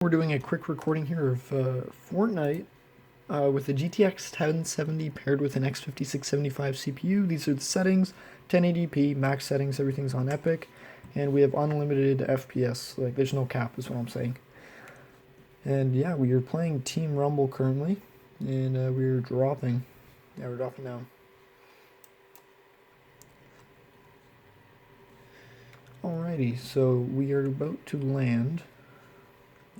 We're doing a quick recording here of Fortnite with a GTX 1070 paired with an X5675 CPU. These are the settings, 1080p, max settings, everything's on Epic, and we have unlimited FPS, like there's no cap is what I'm saying. And yeah, we are playing Team Rumble currently, and we're dropping. Yeah, we're dropping down. Alrighty, so we are about to land.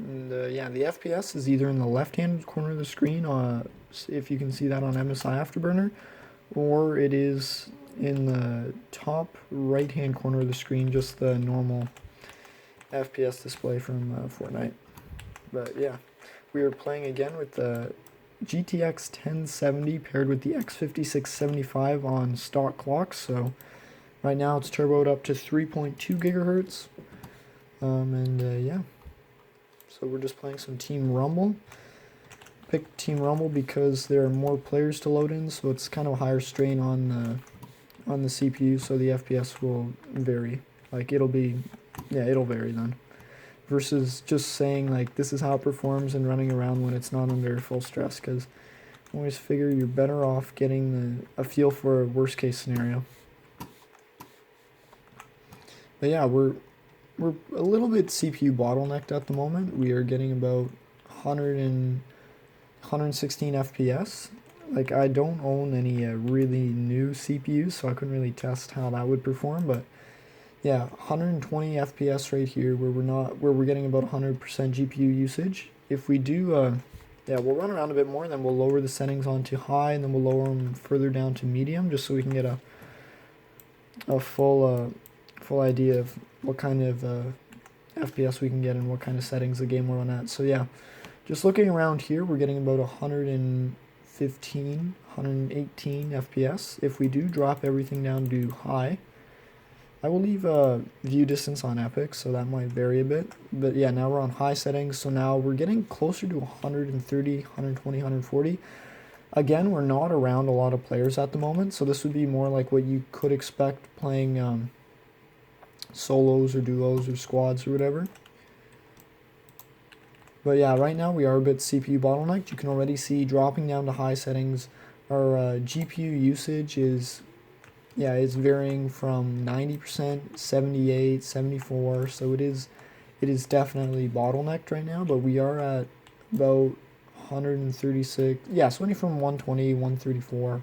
And yeah, the FPS is either in the left-hand corner of the screen, if you can see that on MSI Afterburner, or it is in the top right-hand corner of the screen, just the normal FPS display from Fortnite. But yeah, we are playing again with the GTX 1070 paired with the X5675 on stock clocks. So right now it's turboed up to 3.2 gigahertz. Yeah. So we're just playing some Team Rumble. Picked Team Rumble because there are more players to load in, so it's kind of a higher strain on the CPU, so the FPS will vary. Like it'll vary then. Versus just saying like this is how it performs and running around when it's not under full stress, because I always figure you're better off getting a feel for a worst case scenario. But yeah, we're a little bit CPU bottlenecked at the moment. We are getting about 116 FPS. Like I don't own any really new CPUs, so I couldn't really test how that would perform. But yeah, 120 FPS right here, where we're getting about 100% GPU usage. If we do, yeah, we'll run around a bit more, then we'll lower the settings onto high, and then we'll lower them further down to medium, just so we can get a full idea of what kind of FPS we can get and what kind of settings the game will run at. So yeah, just looking around here, we're getting about 115, 118 FPS. If we do drop everything down to high, I will leave view distance on Epic, so that might vary a bit. But yeah, now we're on high settings, so now we're getting closer to 130, 120, 140. Again, we're not around a lot of players at the moment, so this would be more like what you could expect playing solos or duos or squads or whatever. But yeah, right now we are a bit CPU bottlenecked. You can already see dropping down to high settings, our GPU usage is varying from 90%, 78, 74, so it is definitely bottlenecked right now, but we are at about 136, yeah, so anywhere from 120, 134,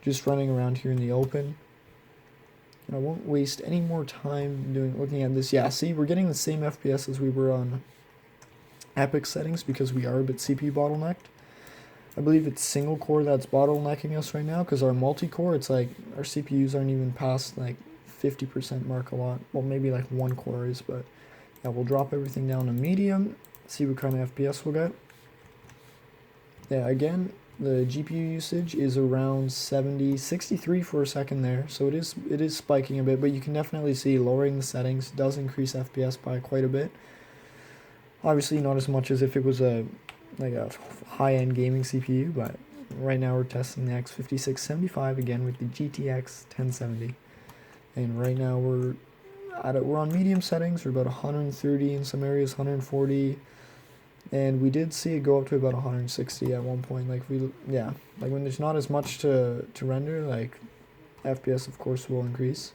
just running around here in the open. And I won't waste any more time looking at this. Yeah, see, we're getting the same FPS as we were on Epic settings because we are a bit CPU bottlenecked. I believe it's single core that's bottlenecking us right now, because our multi-core, it's like our CPUs aren't even past like 50% mark a lot. Well, maybe like one core is, but yeah, we'll drop everything down to medium, see what kind of FPS we'll get. Yeah, again, the GPU usage is around 70, 63 for a second there, so it is spiking a bit, but you can definitely see lowering the settings does increase FPS by quite a bit. Obviously not as much as if it was a high-end gaming CPU, but right now we're testing the X5675 again with the GTX 1070, and right now we're on medium settings. We're about 130 in some areas, 140, and we did see it go up to about 160 at one point. Like when there's not as much to render, like FPS of course will increase.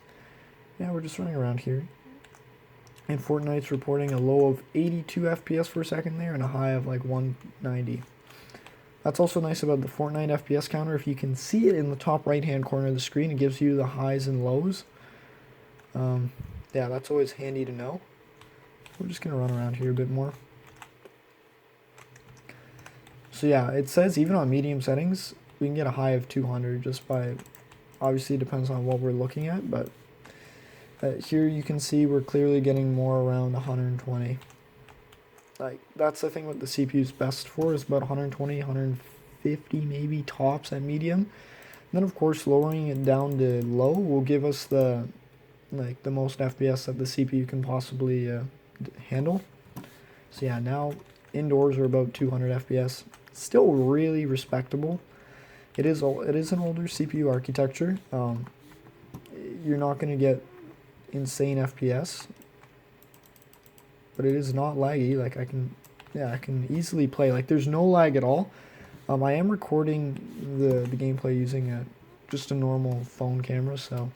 Yeah, we're just running around here. And Fortnite's reporting a low of 82 FPS for a second there and a high of like 190. That's also nice about the Fortnite FPS counter. If you can see it in the top right hand corner of the screen, it gives you the highs and lows. Yeah, that's always handy to know. We're just going to run around here a bit more. So yeah, it says even on medium settings, we can get a high of 200 just by, obviously it depends on what we're looking at, but here you can see we're clearly getting more around 120. Like that's the thing what the CPU is best for, is about 120, 150 maybe tops at medium. And then of course lowering it down to low will give us the most FPS that the CPU can possibly handle. So yeah, now indoors are about 200 FPS. Still really respectable. It is an older CPU architecture. You're not going to get insane FPS, but it is not laggy. Like I can yeah, I can easily play. Like, there's no lag at all. I am recording the gameplay using just a normal phone camera, so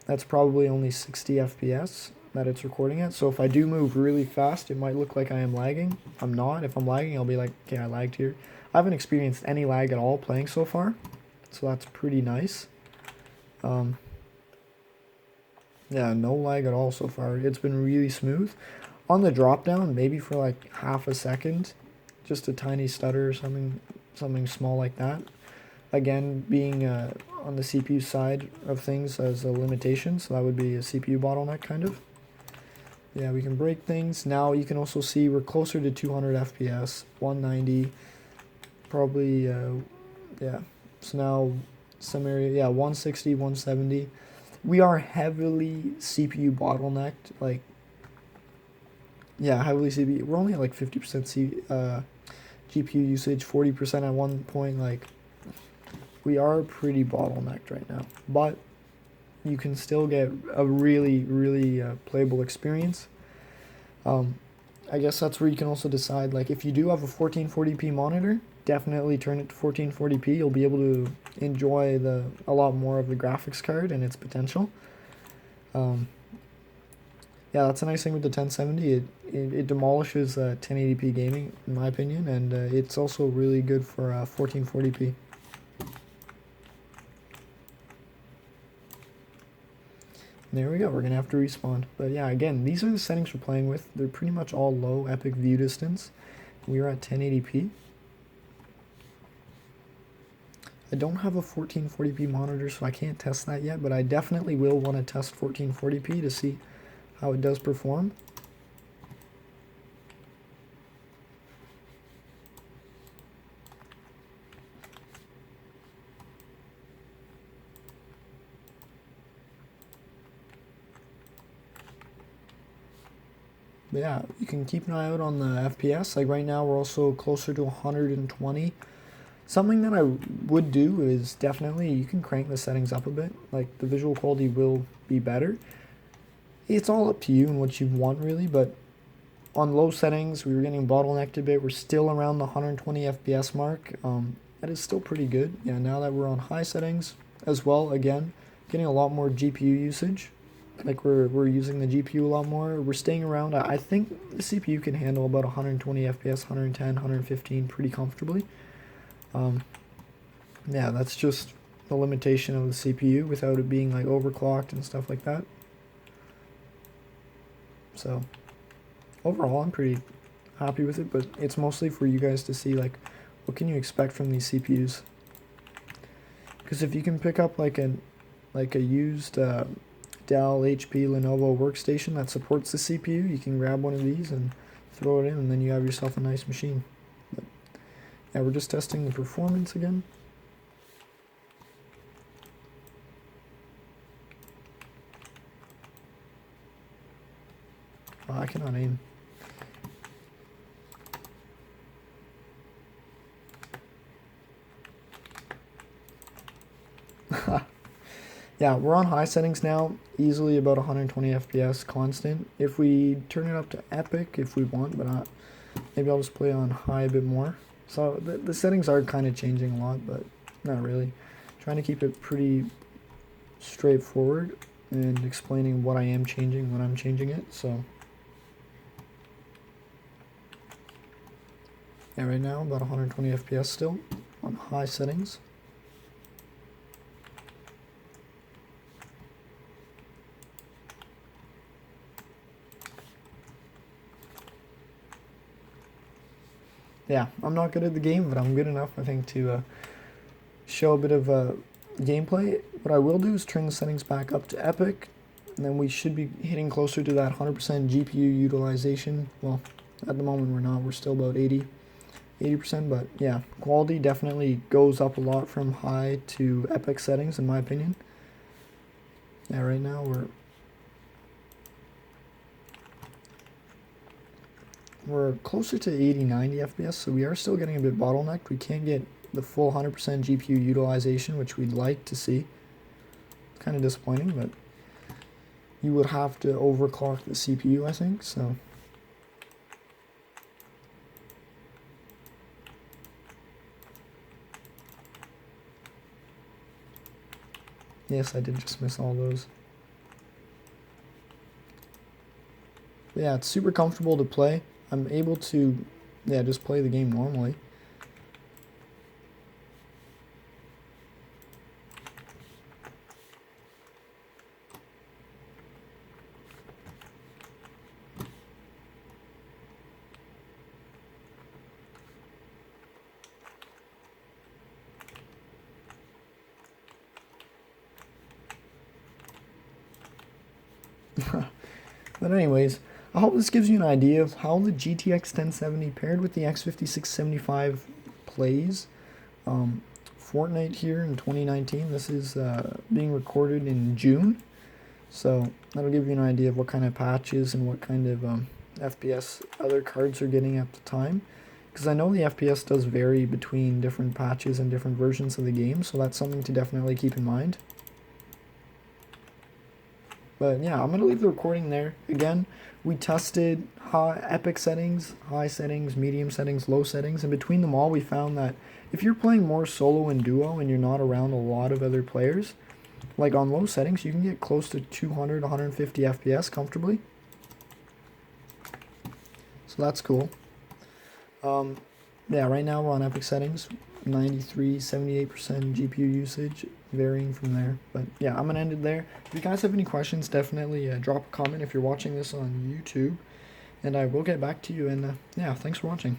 that's probably only 60 FPS that it's recording at. So if I do move really fast, it might look like I am lagging. I'm not. If I'm lagging, I'll be like, okay, I lagged here. I haven't experienced any lag at all playing so far, so that's pretty nice. Yeah, no lag at all so far. It's been really smooth. On the drop down, maybe for like half a second, just a tiny stutter or something small like that. Again, being on the CPU side of things as a limitation, so that would be a CPU bottleneck kind of. Yeah, we can break things. Now you can also see we're closer to 200 FPS, 190, probably, yeah. So now some area, yeah, 160, 170. We are heavily CPU bottlenecked, like, yeah, heavily CPU. We're only at like 50% GPU usage, 40% at one point, like, we are pretty bottlenecked right now, but you can still get a really playable experience. I guess that's where you can also decide, like, if you do have a 1440p monitor, definitely turn it to 1440p. You'll be able to enjoy a lot more of the graphics card and its potential. Yeah, that's a nice thing with the 1070. It demolishes 1080p gaming, in my opinion, and it's also really good for 1440p. There we go, we're gonna have to respawn. But yeah, again, these are the settings we're playing with. They're pretty much all low epic view distance. We're at 1080p. I don't have a 1440p monitor, so I can't test that yet, but I definitely will want to test 1440p to see how it does perform. But yeah, you can keep an eye out on the FPS. Like right now, we're also closer to 120. Something that I would do is definitely, you can crank the settings up a bit. Like, the visual quality will be better. It's all up to you and what you want, really, but on low settings, we were getting bottlenecked a bit. We're still around the 120 FPS mark. That is still pretty good. Yeah, now that we're on high settings as well, again, getting a lot more GPU usage. Like, we're using the GPU a lot more. We're staying around. I think the CPU can handle about 120 FPS, 110, 115 pretty comfortably. Yeah, that's just the limitation of the CPU without it being like overclocked and stuff like that. So overall, I'm pretty happy with it, but it's mostly for you guys to see, like, what can you expect from these CPUs. Because if you can pick up like a used Dell, HP, Lenovo workstation that supports the CPU, you can grab one of these and throw it in, and then you have yourself a nice machine. But yeah, we're just testing the performance again. Oh, I cannot aim. Yeah, we're on high settings now, easily about 120 FPS constant. If we turn it up to epic, if we want, but maybe I'll just play on high a bit more. So the settings are kind of changing a lot, but not really. Trying to keep it pretty straightforward and explaining what I am changing when I'm changing it. So yeah, right now about 120 FPS still on high settings. Yeah, I'm not good at the game, but I'm good enough, I think, to show a bit of gameplay. What I will do is turn the settings back up to epic, and then we should be hitting closer to that 100% GPU utilization. Well, at the moment we're not, we're still about 80%, but yeah, quality definitely goes up a lot from high to epic settings, in my opinion. Yeah, right now we're closer to 80-90 FPS, so we are still getting a bit bottlenecked. We can't get the full 100% GPU utilization, which we'd like to see. It's kind of disappointing, but you would have to overclock the CPU, I think, so. Yes, I did just miss all those. But yeah, it's super comfortable to play. I'm able to, yeah, just play the game normally. But anyways, I hope this gives you an idea of how the GTX 1070 paired with the X5675 plays. Fortnite here in 2019. This is being recorded in June, so that'll give you an idea of what kind of patches and what kind of FPS other cards are getting at the time. Because I know the FPS does vary between different patches and different versions of the game, so that's something to definitely keep in mind. But yeah, I'm going to leave the recording there. Again, we tested epic settings, high settings, medium settings, low settings, and between them all we found that if you're playing more solo and duo and you're not around a lot of other players, like on low settings, you can get close to 200, 150 FPS comfortably. So that's cool. Yeah, right now we're on epic settings, 93, 78% GPU usage, varying from there. But yeah, I'm going to end it there. If you guys have any questions, definitely drop a comment if you're watching this on YouTube, and I will get back to you. And yeah, thanks for watching.